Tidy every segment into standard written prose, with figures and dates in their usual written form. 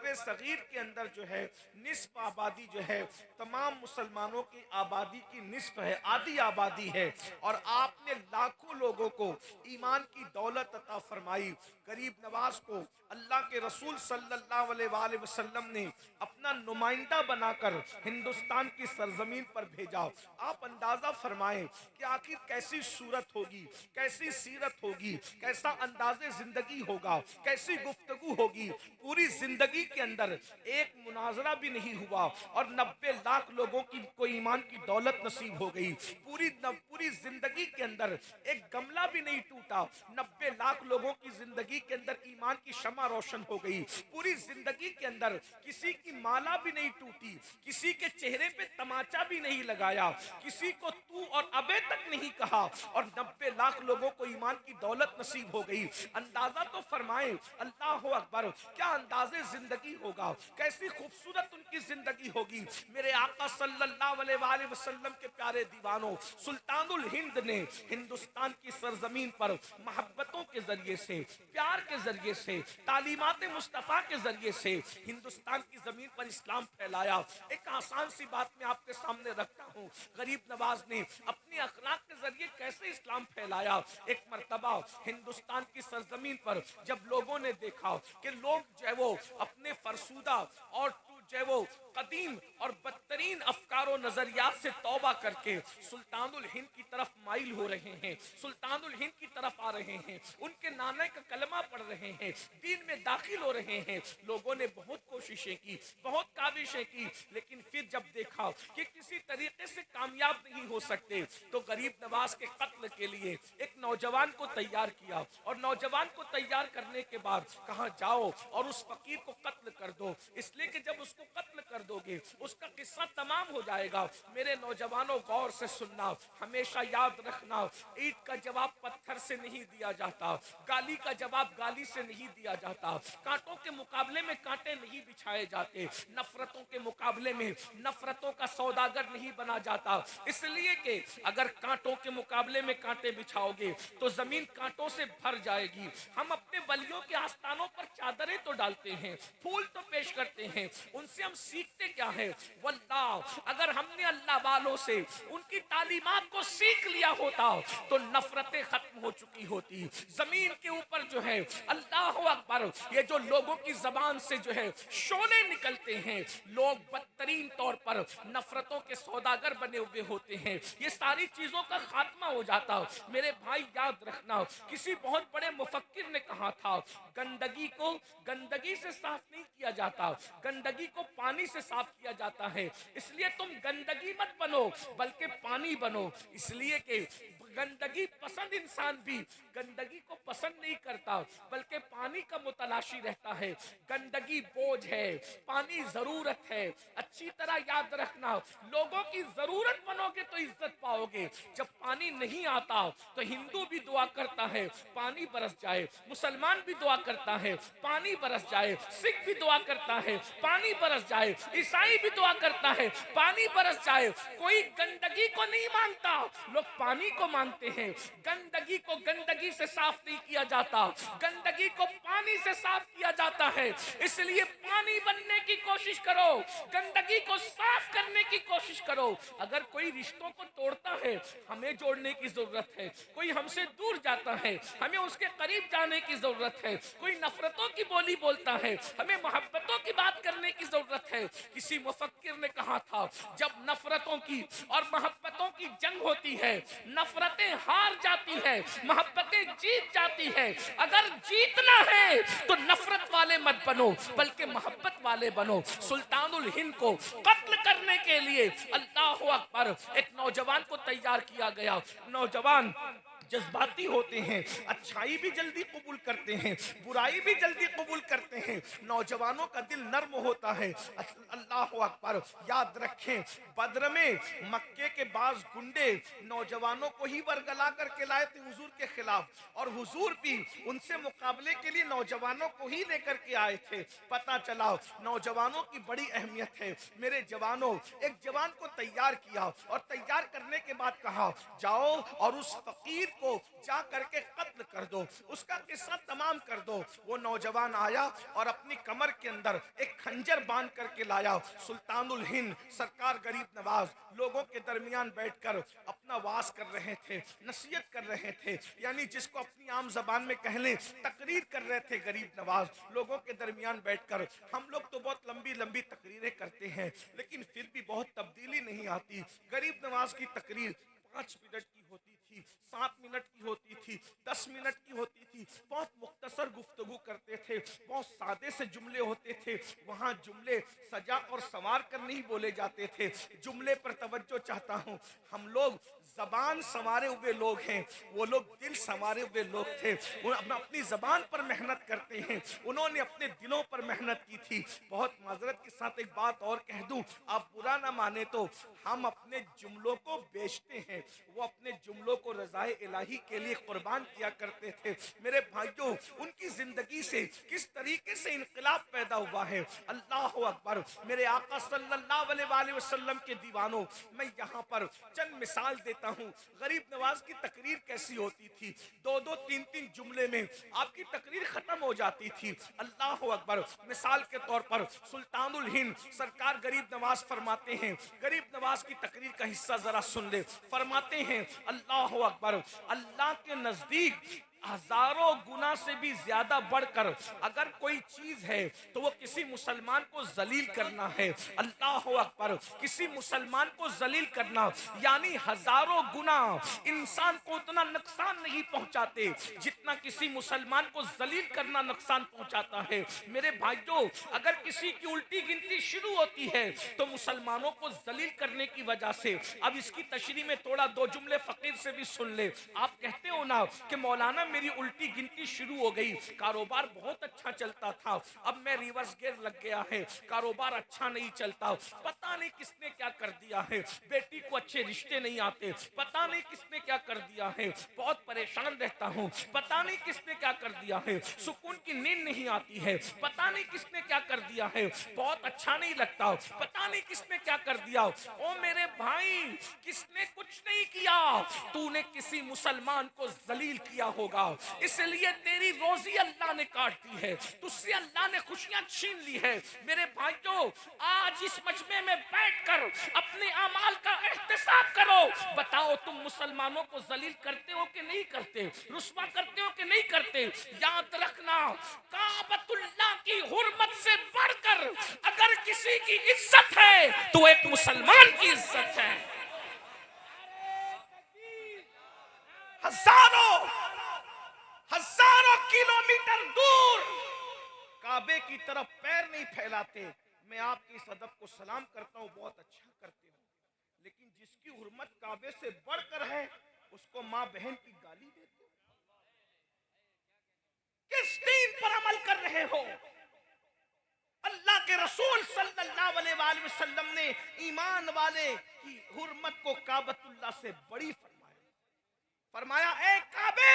बर सगीर के अंदर जो है निस्फ आबादी जो है तमाम मुसलमानों की आबादी की निस्फ है, आधी आबादी है, और आपने लाखों लोगों को ईमान की दौलत अता फरमाई। गरीब नवाज को अल्लाह के रसूल सल्लल्लाहु अलैहि वसल्लम ने अपना नुमाइंदा बनाकर हिंदुस्तान की सरजमीन पर भेजा। आप अंदाजा फरमाएं कि आखिर कैसी सूरत होगी, कैसी सीरत होगी, कैसा अंदाजे जिंदगी होगा, कैसी गुफ्तगू होगी। पूरी जिंदगी के अंदर एक मुनाजरा भी नहीं हुआ और 90 लाख लोगों को ईमान की दौलत नसीब हो गई। पूरी जिंदगी के अंदर एक गमला भी नहीं टूटा, 90 लाख लोगों की जिंदगी के अंदर ईमान की शमा रोशन हो गई। पूरी जिंदगी के अंदर किसी की माला भी नहीं टूटी, किसी के चेहरे पे तमाचा भी नहीं लगाया, किसी को तू और अबे तक नहीं कहा, और 90 लाख लोगों को ईमान की दौलत नसीब हो गई। अंदाजा तो फरमाए, अल्लाह अकबर, क्या अंदाजे जिंदगी होगा, कैसी खूबसूरत उनकी जिंदगी होगी। मेरे आका सल्लल्लाहु अलैहि वसल्लम के प्यारे दीवानों, सुल्तानुल हिंद ने हिंदुस्तान की सरजमीन पर मोहब्बतों के जरिए से, प्यार के जरिए से, तालीमात मुस्तफ़ा के जरिए से हिंदुस्तान की जमीन पर इस्लाम फैलाया। एक आसान सी बात मैं आपके सामने रखता हूँ, गरीब नवाज ने अपनी अखलाक के जरिए कैसे इस्लाम फैलाया। एक मर्तबा हिंदुस्तान की सरजमीन पर जब लोगों ने देखा कि लोग जो है वो अपने फरसूदा और जो है वो कदीम और बदतरीन अफकारो नजरियात से तौबा करके सुल्तानुल हिंद की तरफ माइल हो रहे हैं, सुल्तानुल हिंद की तरफ आ रहे हैं, उनके नाने का कलमा पढ़ रहे हैं, दीन में दाखिल हो रहे हैं। लोगों ने बहुत कोशिशें की, बहुत काविशें की, लेकिन फिर जब देखा कि किसी तरीके से कामयाब नहीं हो सकते, तो गरीब नवाज के कत्ल के लिए एक नौजवान को तैयार किया, और नौजवान को तैयार करने के बाद कहा जाओ और उस फकीर को कत्ल कर दो, इसलिए कि जब उसको कत्ल कर दोगे उसका किस्सा तमाम हो जाएगा। मेरे नौजवानों गौर से सुनना, हमेशा याद रखना, ईंट का जवाब पत्थर से नहीं दिया जाता, गाली का जवाब गाली से नहीं दिया जाता, कांटों के मुकाबले में कांटे नहीं बिछाए जाते, नफरतों के मुकाबले में नफरतों का सौदागर नहीं बना जाता। इसलिए कि अगर कांटों के मुकाबले में कांटे बिछाओगे तो जमीन कांटों से भर जाएगी। हम अपने वलियों के आस्थानों पर चादरें तो डालते हैं, फूल तो पेश करते हैं, उनसे हम सीखते क्या है? वल्लाह, अगर हमने अल्लाह वालों से उनकी तालीमात को सीख लिया होता तो नफरतें खत्म हो चुकी होती। जमीन के ऊपर जो है अल्लाह अकबर, ये जो लोगों की जबान से जो है शोले निकलते हैं, लोग बदतरीन तौर पर नफरतों के सौदागर बने हुए होते हैं, ये सारी चीजों का खात्मा हो जाता। मेरे भाई याद रखना, किसी बहुत बड़े मुफक्किर ने कहा था, गंदगी को गंदगी से साफ नहीं किया जाता, गंदगी को पानी से साफ किया जाता है। इसलिए तुम गंदगी मत बनो बल्कि पानी बनो। इसलिए कि गंदगी पसंद इंसान भी गंदगी को पसंद नहीं करता बल्कि पानी का मुतलाशी रहता है। गंदगी बोझ है, पानी जरूरत है। अच्छी तरह याद रखना, लोगों की जरूरत बनोगे तो इज्जत पाओगे। जब पानी नहीं आता तो हिंदू भी दुआ करता है पानी बरस जाए, मुसलमान भी दुआ करता है पानी बरस जाए, सिख भी दुआ करता है पानी बरस जाए, ईसाई भी दुआ करता है पानी बरस जाए। कोई गंदगी को नहीं मांगता, लोग पानी को मांगते हैं। गंदगी को गंदगी से साफ नहीं किया जाता, गंदगी को पानी से साफ किया जाता है। इसलिए पानी बनने की कोशिश करो, गंदगी को साफ करने की कोशिश करो। अगर कोई रिश्तों को तोड़ता है, हमें जोड़ने की जरूरत है। कोई हमसे दूर जाता है, हमें उसके करीब जाने की जरूरत है। कोई नफरतों की बोली बोलता है, हमें मोहब्बतों की बात करने की जरूरत है। किसी मुफक्किर ने कहा था, जब नफरतों की और मोहब्बतों की जंग होती है, नफरतें हार जाती है, मोहब्बतें जीत जाती है। अगर जीतना है तो नफरत वाले मत बनो बल्कि मोहब्बत वाले बनो। सुल्तानुल हिंद को कत्ल करने के लिए अल्लाह अकबर, एक नौजवान को तैयार किया गया। नौजवान जज्बाती होते हैं, अच्छाई भी जल्दी कबूल करते हैं, बुराई भी जल्दी कबूल करते हैं। नौजवानों का दिल नर्म होता है। अल्लाह अकबर, याद रखें, बद्र में मक्के के बाज गुंडे नौजवानों को ही बरगला करके लाए थे हुजूर के खिलाफ, और हुजूर भी उनसे मुकाबले के लिए नौजवानों को ही लेकर के आए थे। पता चला नौजवानों की बड़ी अहमियत है। मेरे जवानों, एक जवान को तैयार किया और तैयार करने के बाद कहा, जाओ और उस फकीर को जा करके कत्ल कर दो, उसका किस्सा तमाम कर दो। वो नौजवान आया और अपनी कमर के अंदर एक खंजर बांध करके लाया। सुल्तानुल हिंद सरकार गरीब नवाज लोगों के दरमियान बैठकर अपना वास कर रहे थे, नसीहत कर रहे थे, यानी जिसको अपनी आम जबान में कह लें तकरीर कर रहे थे गरीब नवाज लोगों के दरमियान बैठकर। हम लोग तो बहुत लंबी लंबी तकरीरें करते हैं, लेकिन फिर भी बहुत तब्दीली नहीं आती। गरीब नवाज की तकरीर 5 मिनट की होती थी, 7 मिनट की होती थी, 10 मिनट की होती थी। बहुत मुख्तसर गुफ्तगू करते थे, बहुत सादे से जुमले होते थे। वहां जुमले सजा और संवार कर नहीं बोले जाते थे। जुमले पर तवज्जो चाहता हूं। हम लोग जबान संवारे हुए लोग हैं, वो लोग दिल संवारे हुए लोग थे। वो अपनी जबान पर मेहनत करते हैं, उन्होंने अपने दिलों पर मेहनत की थी। बहुत माजरत के साथ एक बात और कह दूं, आप बुरा ना माने तो हम अपने जुमलों को बेचते हैं, वो अपने जुमलों को रज़ाए इलाही के लिए कुर्बान किया करते थे। मेरे भाइयों, उनकी जिंदगी से किस तरीके से इनकलाब पैदा हुआ है। अल्लाह अकबर। मेरे आका सल्लल्लाहु अलैहि वसल्लम के दीवानों, मैं यहाँ पर चंद मिसाल देता हूँ। गरीब नवाज की तकरीर कैसी होती थी, 2-2, 3-3 जुमले में आपकी तकरीर खत्म हो जाती थी। अल्लाह अकबर। मिसाल के तौर पर सुल्तानुल हिंद सरकार गरीब नवाज फरमाते हैं, गरीब नवाज की तकरीर का हिस्सा जरा सुन ले। फरमाते हैं अल्लाह अकबर, अल्लाह के नजदीक हजारों गुना से भी ज्यादा बढ़कर अगर कोई चीज है तो वो किसी मुसलमान को जलील करना है। अल्लाह अकबर। किसी मुसलमान को जलील करना यानी हजारों गुना इंसान को उतना नुकसान नहीं पहुंचाते जितना किसी मुसलमान को जलील करना नुकसान पहुंचाता है। मेरे भाइयों, अगर किसी की उल्टी गिनती शुरू होती है तो मुसलमानों को जलील करने की वजह से। अब इसकी तशरीह में थोड़ा 2 जुमले फकीर से भी सुन ले। आप कहते हो ना कि मौलाना मेरी उल्टी गिनती शुरू हो गई, कारोबार बहुत अच्छा चलता था, अब मैं रिवर्स गियर लग गया है, कारोबार अच्छा नहीं चलता, पता नहीं किसने क्या कर दिया है, बेटी को अच्छे रिश्ते नहीं आते, पता नहीं किसने क्या कर दिया है, बहुत परेशान रहता हूँ, पता नहीं किसने क्या कर दिया है, सुकून की नींद नहीं आती है, पता नहीं किसने क्या कर दिया है, बहुत अच्छा नहीं लगता, पता नहीं किसने क्या कर दिया। ओ मेरे भाई, किसने कुछ नहीं किया, तूने किसी मुसलमान को जलील किया होगा, इसलिए तेरी रोजी अल्लाह ने काट दी है, तुझसे अल्लाह ने खुशियां छीन ली है। मेरे भाइयों, आज इस मजमे में बैठकर अपने अमाल का एहतिसाब करो। बताओ, तुम मुसलमानों को जलील करते हो कि नहीं करते, रुस्वा करते हो कि नहीं करते। याद रखना, काबतुल्लाह की हुर्मत से बढ़कर अगर किसी की इज्जत है तो एक मुसलमान की इज्जत है। हजारों किलोमीटर दूर काबे की तरफ पैर नहीं फैलाते। मैं आपके इस अदब को सलाम करता हूँ, बहुत अच्छा करते हो, लेकिन जिसकी हुर्मत काबे से बढ़कर है उसको माँ बहन की गाली देते हो। किस दीन पर अमल कर रहे हो? अल्लाह के रसूल सल्लल्लाहु अलैहि वसल्लम ने ईमान वाले की हुर्मत को काबतुल्लाह से बड़ी फरमाया, ए काबे,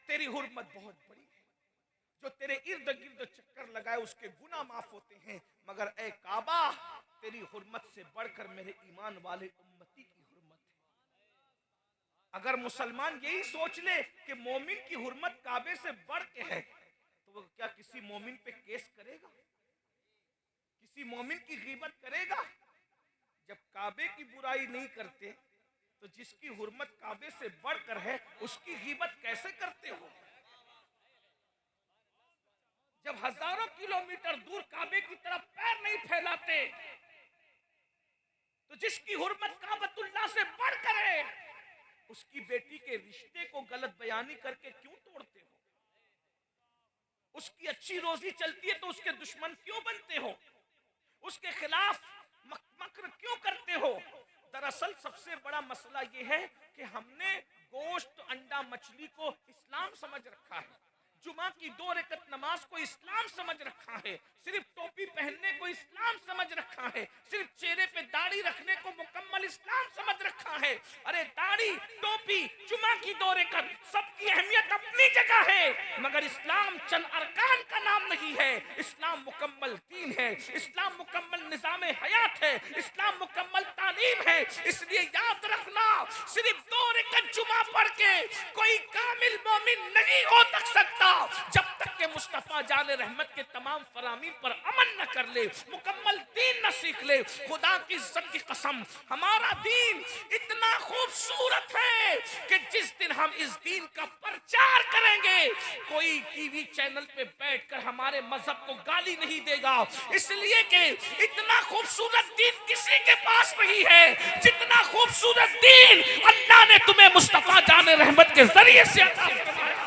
तेरी हुर्मत बहुत बड़ी है, जो तेरे इर्द गिर्द चक्कर लगाए उसके गुनाह माफ होते हैं, मगर ए काबा, तेरी हुर्मत से बढ़कर मेरे ईमान वाले उम्मती की हुर्मत है। अगर मुसलमान यही सोच ले कि मोमिन की हुर्मत काबे से बढ़ के है, तो वो क्या किसी मोमिन पे केस करेगा? किसी मोमिन की गीबत करेगा? जब काबे की बुराई नहीं करते तो जिसकी हुर्मत काबे से बढ़कर है उसकी गीबत कैसे करते हो? जब हजारों किलोमीटर दूर काबे की तरफ पैर नहीं फैलाते तो जिसकी हुर्मत काबतुल्लाह से बढ़कर है उसकी बेटी के रिश्ते को गलत बयानी करके क्यों तोड़ते हो? उसकी अच्छी रोजी चलती है तो उसके दुश्मन क्यों बनते हो? उसके खिलाफ मक्र क्यों करते हो? दरअसल सबसे बड़ा मसला यह है कि हमने गोश्त, अंडा, मछली को इस्लाम समझ रखा है, जुमा की 2 रकत नमाज को इस्लाम समझ रखा है, सिर्फ टोपी पहनने को इस्लाम समझ रखा है, सिर्फ चेहरे पे दाढ़ी रखने को मुकम्मल इस्लाम समझ रखा है। अरे दाढ़ी, टोपी, जुमा की 2 रकत, सबकी अहमियत अपनी जगह है, मगर इस्लाम चंद अरकान का नाम नहीं है। इस्लाम मुकम्मल दीन है, इस्लाम मुकम्मल निजाम हयात है, इस्लाम मुकम्मल तालीम है। इसलिए याद रखना, सिर्फ 2 रकात जुमा पढ़ के कोई कामिल मोमिन नहीं हो तक सकता जब तक के मुस्तफा जान रहमत के तमाम फरामीन पर अमल न कर ले, मुकम्मल दीन न सीख ले। खुदा की इज्जत की कसम, हमारा दीन इतना खूबसूरत है कि जिस दिन हम इस दीन का प्रचार करेंगे, कोई टीवी चैनल पे बैठकर हमारे मजहब को गाली नहीं देगा, इसलिए कि इतना खूबसूरत दीन किसी के पास नहीं है जितना खूबसूरत दीन अल्लाह ने तुम्हें मुस्तफा जाने रहमत के जरिए से अता फरमाया।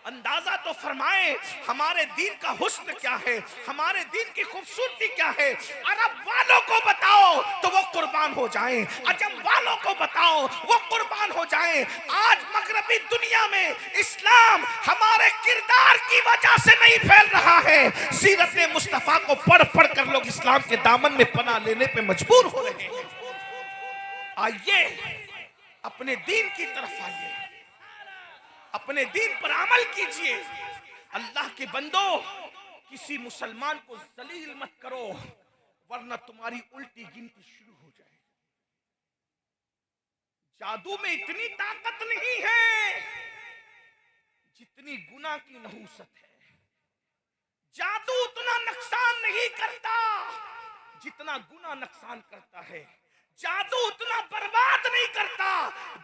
अंदाजा तो फरमाए हमारे दीन का हुस्न क्या है, हमारे दीन की खूबसूरती क्या है। अरब वालों को बताओ तो वो कुर्बान हो जाएं, अजम वालों को बताओ वो कुर्बान हो जाएं। आज मगरबी दुनिया में इस्लाम हमारे किरदार की वजह से नहीं फैल रहा है, सीरत मुस्तफा को पढ़ पढ़ कर लोग इस्लाम के दामन में पनाह लेने पे मजबूर हो रहे हैं। आइए अपने दीन की तरफ आइए, अपने दीन पर अमल कीजिए। अल्लाह के बंदो, किसी मुसलमान को जलील मत करो वरना तुम्हारी उल्टी गिनती शुरू हो जाए। जादू में इतनी ताकत नहीं है जितनी गुनाह की नहूसत है। जादू उतना नुकसान नहीं करता जितना गुनाह नुकसान करता है। जादू उतना बर्बाद नहीं करता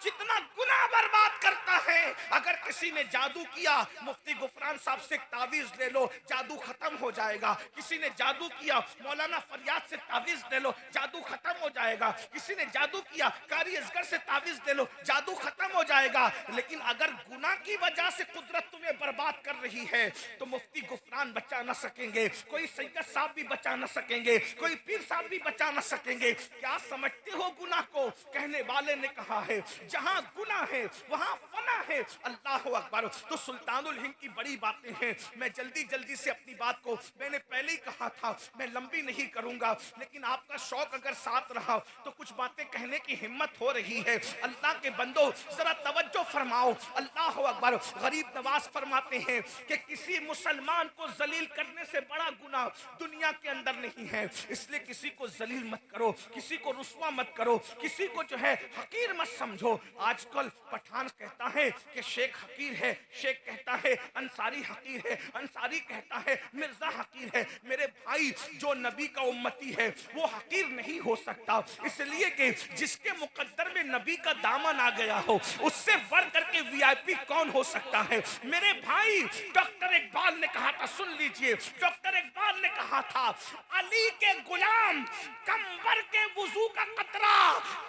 जितना गुनाह बर्बाद करता है। अगर किसी ने जादू किया, मुफ्ती गुफरान साहब से तावीज ले लो, जादू खत्म हो जाएगा। किसी ने जादू किया, मौलाना फरियाद से तावीज ले लो, जादू खत्म हो जाएगा। किसी ने जादू किया, कारी असगर से तावीज ले लो, जादू खत्म हो जाएगा। लेकिन अगर गुनाह की वजह से कुदरत तुम्हें बर्बाद कर रही है तो मुफ्ती गुफरान बचा न सकेंगे, कोई सैयद साहब भी बचा न सकेंगे, कोई पीर साहब भी बचा न सकेंगे। क्या समझ हो गुनाह को? कहने वाले ने कहा है जहां गुनाह है वहां फना है। अल्लाह अकबर। तो सुल्तानुल हिंद की बड़ी बातें हैं। मैं जल्दी जल्दी से अपनी बात को, मैंने पहले ही कहा था मैं लंबी नहीं करूंगा, लेकिन आपका शौक अगर साथ रहा तो कुछ बातें कहने की हिम्मत हो रही है। अल्लाह के बंदो जरा तवज्जो फरमाओ। अल्लाह अकबर। गरीब नवाज फरमाते हैं कि किसी मुसलमान को जलील करने से बड़ा गुनाह दुनिया के अंदर नहीं है, इसलिए किसी को जलील मत करो, किसी को रुस्वा मत करो, किसी को जो है हकीर मत समझो। आजकल पठान कहता है कि शेख हकीर है, शेख कहता है अंसारी हकीर है, अंसारी कहता है मिर्जा हकीर है। मेरे भाई, जो नबी का उम्मती है वो हकीर नहीं हो सकता, इसलिए कि जिसके मुकद्दर में नबी का दामन आ गया हो उससे बढ़ करके वीआईपी कौन हो सकता है। मेरे भाई, डॉक्टर इकबाल ने कहा था, सुन लीजिए, डॉक्टर इकबाल ने कहा था अली के गुलाम कंबर के वुजू का कतरा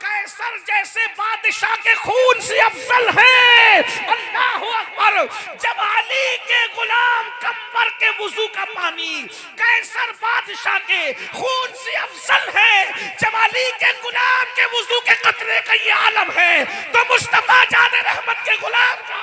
कैसर जैसे बादशाह के खून से अफजल है। अल्लाह अकबर। जब अली के गुलाम कंबर के वुजू का पानी कैसर बादशाह के खून से अफजल है, जब अली के गुलाम के वुजू के कतरे का ये आलम है तो मुस्तफा जाने रहमत के गुलाम का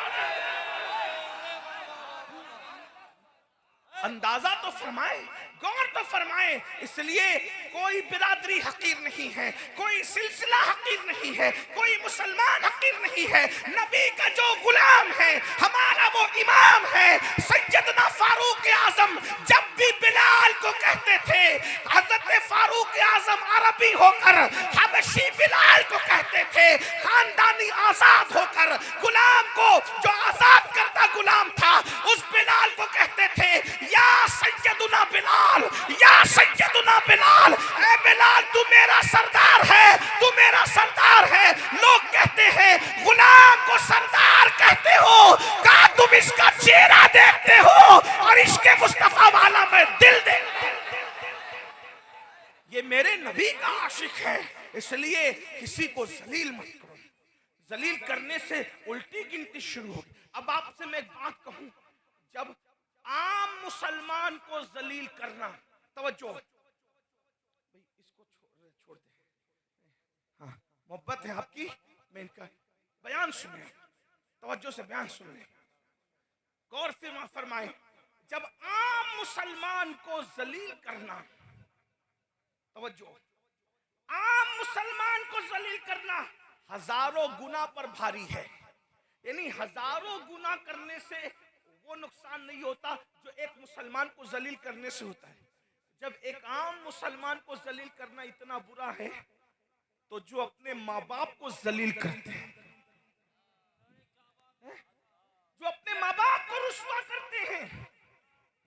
अंदाजा तो फरमाए, गौर तो फरमाए। इसलिए कोई बिरादरी हकीर नहीं है, कोई सिलसिला हकीर नहीं है, कोई मुसलमान हकीर नहीं है। नबी का जो गुलाम है हमारा वो इमाम है सैयदना फारूक आजम। जब भी बिलाल को कहते थे, हजरत फारूक आजम अरबी होकर हबशी बिलाल को कहते थे, खानदानी आजाद होकर गुलाम को जो आजाद करता गुलाम था उस बिलाल को कहते थे या सैयदना बिलाल, या सैयदना बिलाल। ए बिलाल, तू मेरा सरदार है, तू मेरा सरदार है। लोग कहते हैं गुलाम को सरदार कहते हो, क्या तुम इसका चेहरा देखते हो और इसके मुस्तफा वाला में दिल देखते हो। ये मेरे नबी का आशिक है, इसलिए किसी को जलील मत करो। जलील करने से उल्टी गिनती शुरू होगी। अब आपसे मैं एक बात कहूं, जब आम मुसलमान को जलील करना, तवज्जो भाई, इसको छोड़ दे, हाँ मोहब्बत है आपकी, मैं इनका बयान सुने, तवज्जो से बयान सुने, गौर से फरमाए। जब आम मुसलमान को जलील करना, तवज्जो, आम मुसलमान को जलील करना हजारों गुना पर भारी है। यानी हजारों गुना करने से वो नुकसान नहीं होता जो एक मुसलमान को जलील करने से होता है। जब एक आम मुसलमान को जलील करना इतना बुरा है, तो जो अपने माँ बाप को जलील करते हैं, जो अपने माँ बाप को रुस्वा करते हैं,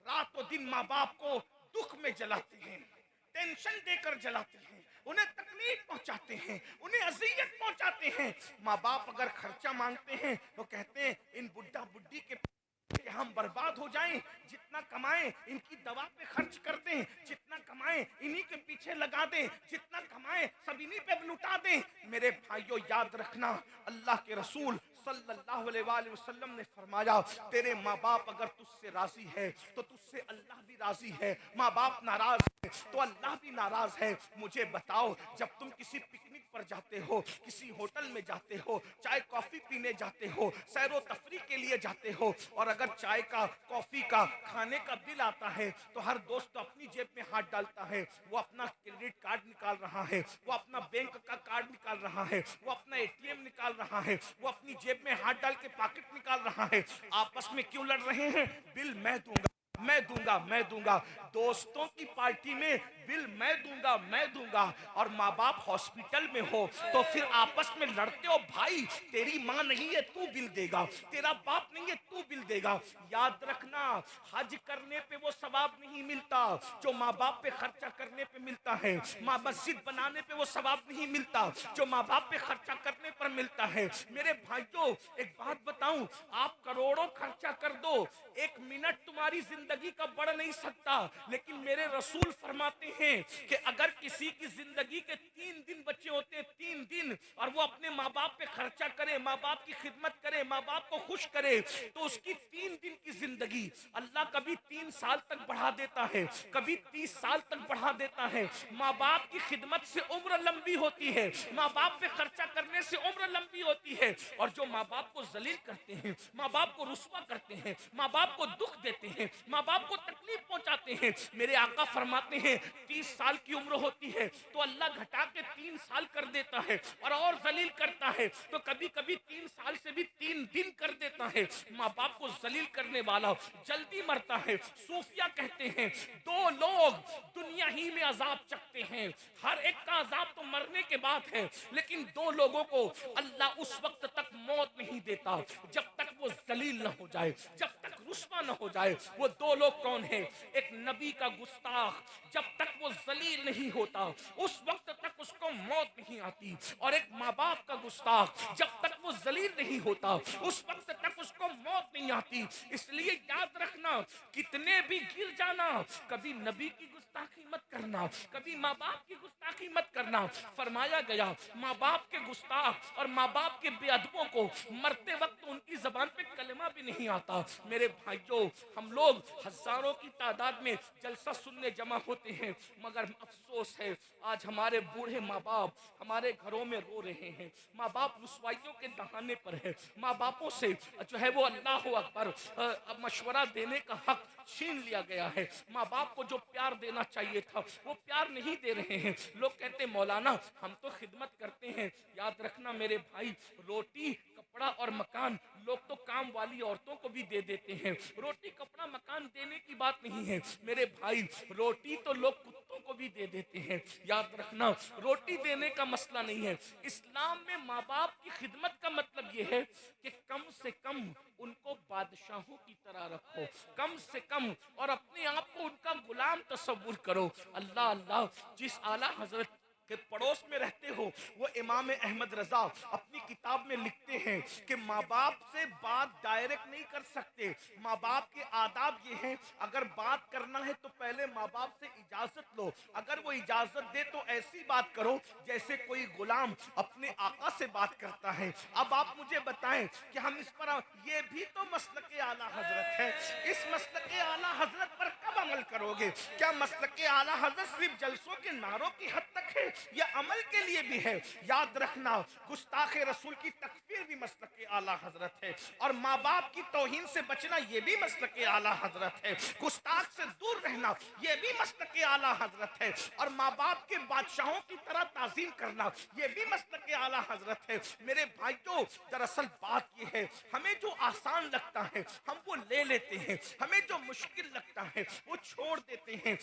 रातों दिन माँ बाप को दुख में जलाते हैं, टेंशन देकर जलाते हैं, उन्हें तकलीफ पहुंचाते हैं, उन्हें अजियत पहुंचाते हैं। माँ बाप अगर खर्चा मांगते हैं तो कहते हैं इन बुढ़ा बुढ़ी के हम बर्बाद हो जाएं, जितना कमाएं इनकी दवा पे खर्च कर दें, जितना कमाएं इन्हीं के पीछे लगा दें, जितना कमाएं सब इन्हीं पे लुटा दें। मेरे भाइयों याद रखना, अल्लाह के रसूल सल्लल्लाहु अलैहि वसल्लम ने फरमाया, तेरे माँ बाप अगर तुझसे राजी है तो तुझसे अल्लाह भी राजी है, माँ बाप नाराज है तो अल्लाह भी नाराज है। मुझे बताओ, जब तुम किसी पिकनिक पर जाते हो, किसी होटल में जाते हो, चाय कॉफी पीने जाते हो, सैरो तफरी के लिए जाते हो, और अगर चाय का, कॉफी का, खाने का बिल आता है तो हर दोस्त तो अपनी जेब में हाथ डालता है, वो अपना क्रेडिट कार्ड निकाल रहा है, वो अपना बैंक का कार्ड निकाल रहा है, वो अपना एटीएम निकाल रहा है, वो अपनी जेब में हाथ डाल के पॉकेट निकाल रहा है। आपस में क्यों लड़ रहे हैं? बिल मैं दूंगा, मैं दूंगा, मैं दूंगा। दोस्तों की पार्टी में बिल मैं दूंगा, मैं दूंगा, और माँ बाप हॉस्पिटल में हो तो फिर आपस में लड़ते हो, भाई तेरी माँ नहीं है तू बिल देगा, तेरा बाप नहीं है तू बिल देगा। याद रखना, हज करने पे वो सवाब नहीं मिलता जो माँ बाप पे खर्चा करने पे मिलता है, माँ मस्जिद बनाने पे वो सवाब नहीं मिलता जो माँ बाप पे खर्चा करने पर मिलता है। मेरे भाइयों एक बात बताऊं, आप करोड़ों खर्चा कर दो, एक मिनट तुम्हारी जिंदगी का बढ़ नहीं सकता, लेकिन मेरे रसूल फरमाते हैं कि अगर किसी की जिंदगी के 3 दिन बचे होते, 3 दिन, और वो अपने माँ बाप पे खर्चा करे, माँ बाप की खिदमत करे, माँ बाप को खुश करे, तो उसकी 3 दिन की जिंदगी अल्लाह कभी 3 साल तक बढ़ा देता है, कभी 30 साल तक बढ़ा देता है। माँ बाप की खिदमत से उम्र लंबी होती है, माँ बाप पे खर्चा करने से उम्र लंबी होती है। और जो माँ बाप को जलील करते हैं, माँ बाप को रुस्वा करते हैं, माँ बाप को दुख देते हैं, माँ बाप को तकलीफ पहुंचाते हैं, मेरे आका फरमाते हैं 30 साल की उम्र होती है तो अल्लाह घटा के 3 साल कर देता है, और जलील करता है तो कभी कभी 3 साल से भी 3 दिन कर देता है। माँ बाप को जलील करने वाला जल्दी मरता है। सूफिया कहते हैं 2 लोग दुनिया ही में अजाब चखते हैं, हर एक का अजाब तो मरने के बाद है, लेकिन 2 लोगों को अल्लाह उस वक्त तक मौत नहीं देता जब तक वो जलील न हो जाए, जब तक रुस्वा न हो जाए। वो 2 लोग कौन है? एक नबी का गुस्ताख जब तक वो जलील नहीं होता उस वक्त तक उसको मौत नहीं आती, और एक माँ बाप का गुस्ताख जब तक वो जलील नहीं होता उस वक्त तक उसको मौत नहीं आती। इसलिए याद रखना, कितने भी गिर जाना, कभी नबी की गुस्ताखी मत करना, कभी माँ बाप की गुस्ताखी मत करना। फरमाया गया माँ बाप के गुस्ताख और माँ बाप के बेअदबों को मरते वक्त उनकी जबान पे कलमा भी नहीं आता। मेरे भाइयों, हम लोग हजारों की तादाद में जलसा सुनने जमा होते हैं, मगर अफसोस है आज हमारे बूढ़े माँ बाप हमारे घरों में रो रहे हैं, माँ बाप रुसवाइयों के दहाने पर है, माँ बापों से जो है वो अल्लाह अकबर मशवरा देने का हक छीन लिया गया है। माँ बाप को जो प्यार देना चाहिए था वो प्यार नहीं दे रहे हैं। लोग कहते मौलाना हम तो खिदमत करते हैं। याद रखना मेरे भाई, रोटी कपड़ा और मकान लोग तो काम वाली औरतों को भी दे देते हैं, रोटी कपड़ा मकान देने की बात नहीं है मेरे भाई, रोटी तो लोग कुत्तों को भी दे देते हैं। याद रखना, रोटी देने का मसला नहीं है। इस्लाम में माँ बाप की खिदमत का मतलब यह है कि कम से कम उनको बादशाहों की तरह रखो, कम से कम, और अपने आप को उनका गुलाम तस्वुर करो। अल्लाह अल्लाह, जिस आला हजरत के पड़ोस में रहते हो वो इमाम अहमद रजा अपनी किताब में लिखते हैं कि माँ बाप से बात डायरेक्ट नहीं कर सकते। माँ बाप के आदाब ये हैं, अगर बात करना है तो पहले माँ बाप से इजाजत लो, अगर वो इजाजत दे तो ऐसी बात करो जैसे कोई गुलाम अपने आका से बात करता है। अब आप मुझे बताएं कि हम इस पर, ये भी तो मसलक आला हजरत है, इस मसलक आला हजरत पर कब अमल करोगे? क्या मसलक आला हजरत सिर्फ जलसों के नारों की हद तक है या अमल के लिए भी है? याद रखना, गुस्ताखे रसूल की तकफीर भी मसलक आला हजरत है, और माँ बाप की तौहीन से बचना ये भी मसलक आला हजरत है, गुस्ताख से दूर रहना ये भी मसलक आला हजरत है, और माँ बाप के बादशाहों की तरह ताजीम करना ये भी मसलक आला हजरत है। मेरे भाइयों, दरअसल बात ये है, हमें जो आसान लगता है हम वो ले लेते हैं, हमें जो मुश्किल लगता है वो छोड़ देते हैं।